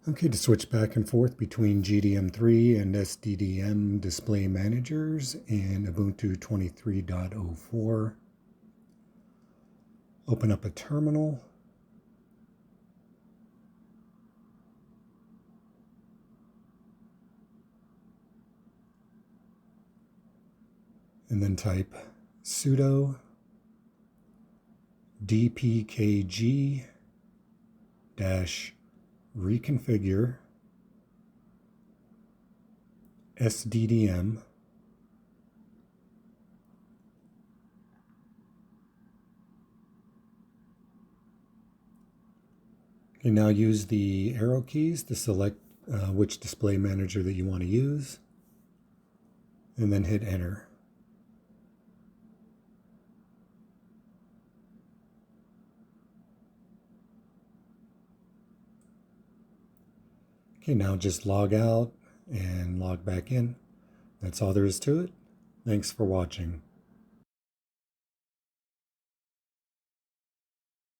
Okay, to switch back and forth between GDM3 and SDDM display managers in Ubuntu 23.04, open up a terminal. And then type sudo dpkg-reconfigure SDDM Okay, now use the arrow keys to select which display manager that you want to use, and then hit enter. Okay, now just log out and log back in. That's all there is to it. Thanks for watching.